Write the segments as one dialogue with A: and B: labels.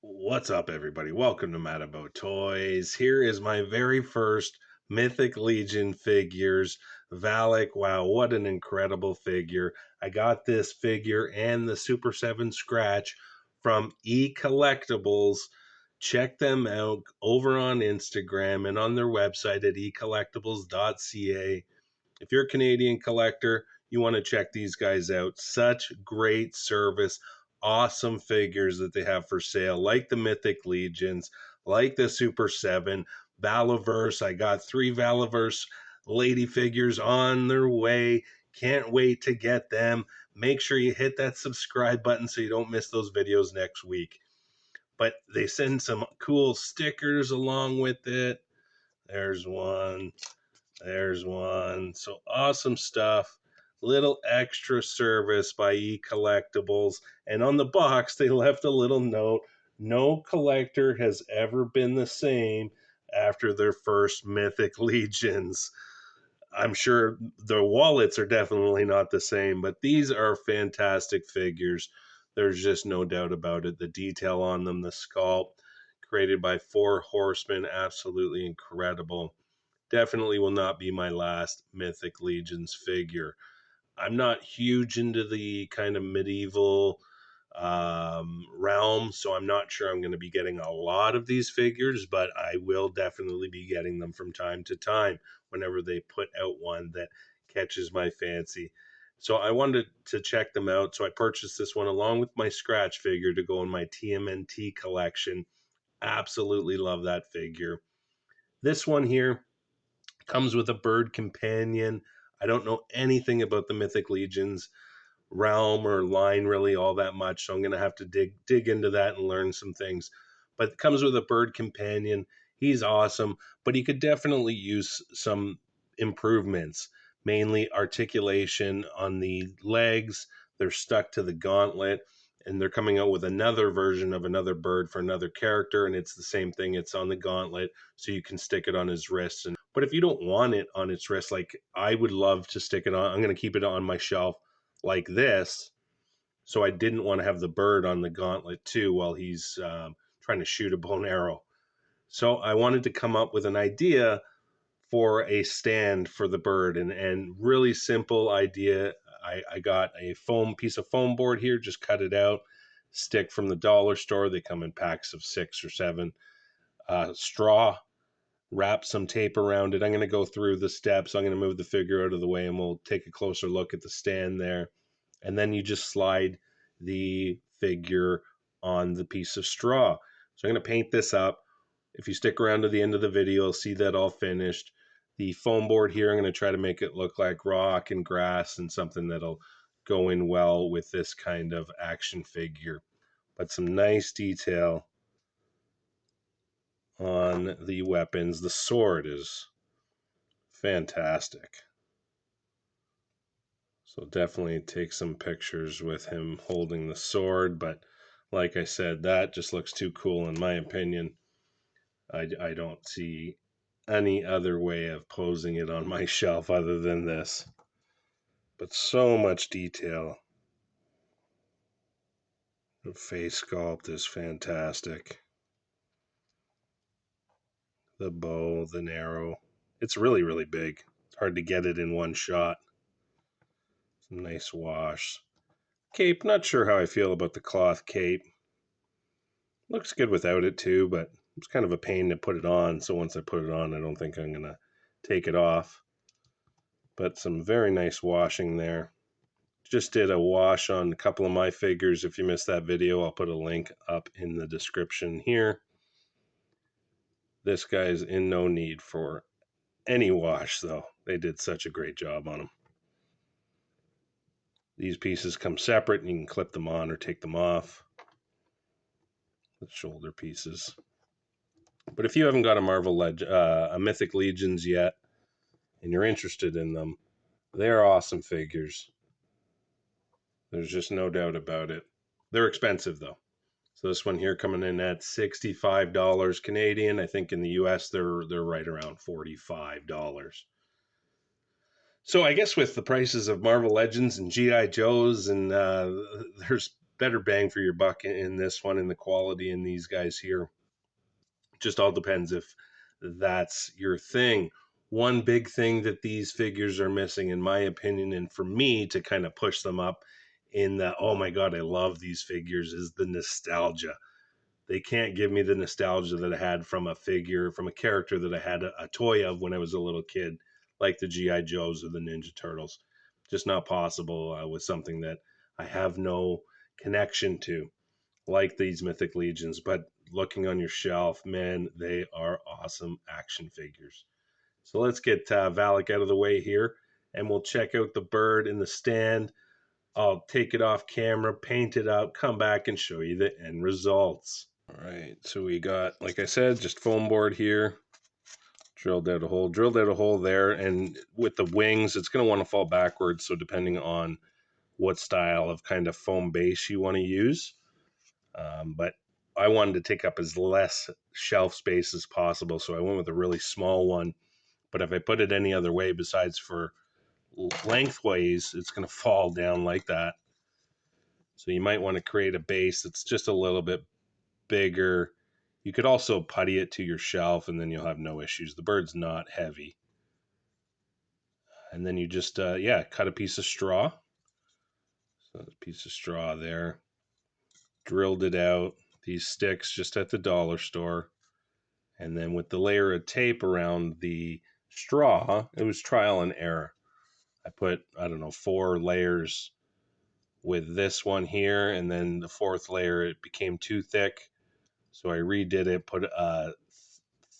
A: What's up, everybody? Welcome to Mad About Toys. Here is my very first Mythic Legion figures. Valak, wow, what an incredible figure. I got this figure and the Super 7 Scratch from eCollectibles. Check them out over on Instagram and on their website at ecollectibles.ca. If you're a Canadian collector, you want to check these guys out. Such great service, awesome figures that they have for sale, like the Mythic Legions, like the Super 7, Valaverse. I got 3 Valaverse lady figures on their way. Can't wait to get them. Make sure you hit that subscribe button so you don't miss those videos next week. But they send some cool stickers along with it. There's one. There's one. So awesome stuff. Little extra service by eCollectibles. And on the box, they left a little note. No collector has ever been the same after their first Mythic Legions. I'm sure the wallets are definitely not the same, but these are fantastic figures. There's just no doubt about it. The detail on them, the sculpt, created by 4 Horsemen, absolutely incredible. Definitely will not be my last Mythic Legions figure. I'm not huge into the kind of medieval realm, so I'm not sure I'm going to be getting a lot of these figures, but I will definitely be getting them from time to time whenever they put out one that catches my fancy. So I wanted to check them out, so I purchased this one along with my scratch figure to go in my TMNT collection. Absolutely love that figure. This one here comes with a bird companion. I don't know anything about the Mythic Legions realm or line really all that much, so I'm going to have to dig into that and learn some things. But it comes with a bird companion. He's awesome, but he could definitely use some improvements, mainly articulation on the legs. They're stuck to the gauntlet, and they're coming out with another version of another bird for another character, and it's the same thing. It's on the gauntlet, so you can stick it on his wrists. And but if you don't want it on its wrist, like I would love to stick it on, I'm going to keep it on my shelf like this. So I didn't want to have the bird on the gauntlet too while he's trying to shoot a bow and arrow. So I wanted to come up with an idea for a stand for the bird, and really simple idea. I got a foam piece of foam board here, just cut it out, stick from the dollar store. They come in packs of 6 or 7. Straw, wrap some tape around it. I'm going to go through the steps. I'm going to move the figure out of the way and we'll take a closer look at the stand there. And then you just slide the figure on the piece of straw. So I'm going to paint this up. If you stick around to the end of the video, you'll see that all finished. The foam board here, I'm going to try to make it look like rock and grass and something that'll go in well with this kind of action figure. But some nice detail on the weapons. The sword is fantastic. So definitely take some pictures with him holding the sword, but like I said, that just looks too cool in my opinion. I don't see any other way of posing it on my shelf other than this. But so much detail. The face sculpt is fantastic. The bow, the arrow. It's really, really big. It's hard to get it in one shot. Some nice wash. Cape, not sure how I feel about the cloth cape. Looks good without it too, but it's kind of a pain to put it on. So once I put it on, I don't think I'm going to take it off. But some very nice washing there. Just did a wash on a couple of my figures. If you missed that video, I'll put a link up in the description here. This guy's in no need for any wash, though. They did such a great job on him. These pieces come separate, and you can clip them on or take them off. The shoulder pieces. But if you haven't got a Mythic Legions yet, and you're interested in them, they're awesome figures. There's just no doubt about it. They're expensive, though. So this one here coming in at $65 Canadian. I think in the US they're right around $45. So I guess with the prices of Marvel Legends and GI Joes, and there's better bang for your buck in this one, and the quality in these guys here. Just all depends if that's your thing. One big thing that these figures are missing, in my opinion, and for me to kind of push them up in the, oh my God, I love these figures, is the nostalgia. They can't give me the nostalgia that I had from a figure, from a character that I had a toy of when I was a little kid, like the G.I. Joes or the Ninja Turtles. Just not possible with something that I have no connection to, like these Mythic Legions. But looking on your shelf, man, they are awesome action figures. So let's get Valak out of the way here, and we'll check out the bird in the stand. I'll take it off camera, paint it up, come back and show you the end results. All right, so we got, like I said, just foam board here. Drilled out a hole there, and with the wings, it's going to want to fall backwards, so depending on what style of kind of foam base you want to use. But I wanted to take up as less shelf space as possible, so I went with a really small one. But if I put it any other way besides for lengthways, it's going to fall down like that. So you might want to create a base that's just a little bit bigger. You could also putty it to your shelf, and then you'll have no issues. The bird's not heavy. And then you just, cut a piece of straw. So a piece of straw there. Drilled it out. These sticks just at the dollar store. And then with the layer of tape around the straw, it was trial and error. I put, 4 layers with this one here, and then the 4th layer, it became too thick. So I redid it, put a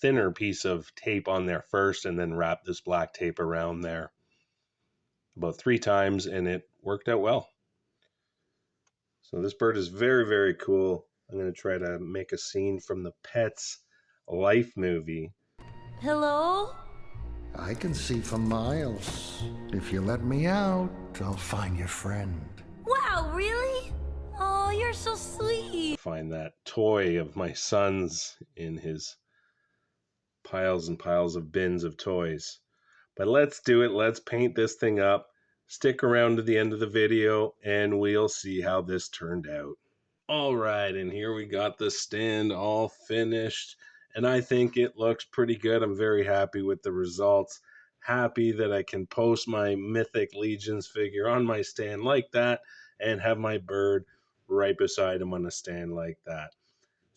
A: thinner piece of tape on there first, and then wrapped this black tape around there about 3 times, and it worked out well. So this bird is very, very cool. I'm going to try to make a scene from the Pets Life movie.
B: Hello?
C: I can see for miles. If you let me out, I'll find your friend.
B: Wow, really? Oh, you're so sweet.
A: Find that toy of my son's in his piles and piles of bins of toys. But let's do it. Let's paint this thing up. Stick around to the end of the video and we'll see how this turned out. All right, and here we got the stand all finished, and I think it looks pretty good. I'm very happy with the results. Happy that I can post my Mythic Legions figure on my stand like that and have my bird right beside him on a stand like that.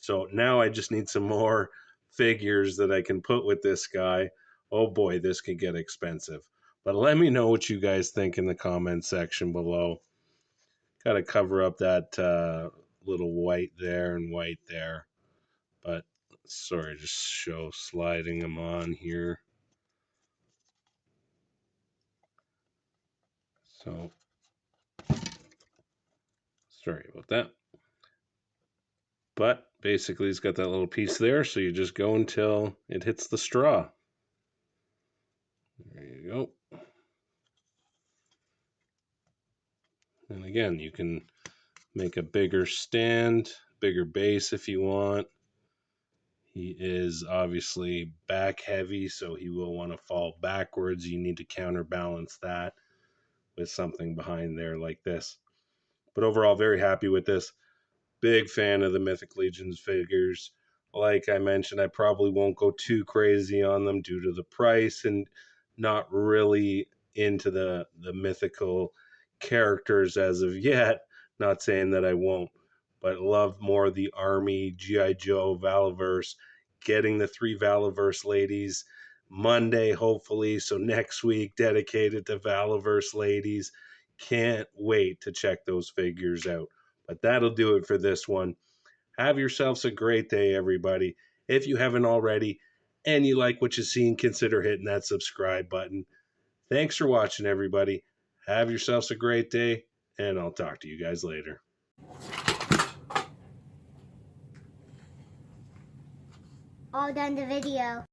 A: So now I just need some more figures that I can put with this guy. Oh boy, this could get expensive. But let me know what you guys think in the comment section below. Got to cover up that little white there and white there. But sorry, just show sliding them on here. So sorry about that. But basically it's got that little piece there, so you just go until it hits the straw. There you go. And again, you can make a bigger stand, bigger base if you want. He is obviously back heavy, so he will want to fall backwards. You need to counterbalance that with something behind there like this. But overall, very happy with this. Big fan of the Mythic Legions figures. Like I mentioned, I probably won't go too crazy on them due to the price and not really into the mythical characters as of yet. Not saying that I won't, but love more the Army, G.I. Joe, Valaverse, getting the 3 Valaverse ladies Monday, hopefully. So next week, dedicated to Valaverse ladies. Can't wait to check those figures out. But that'll do it for this one. Have yourselves a great day, everybody. If you haven't already and you like what you seen, consider hitting that subscribe button. Thanks for watching, everybody. Have yourselves a great day, and I'll talk to you guys later.
D: All done the video.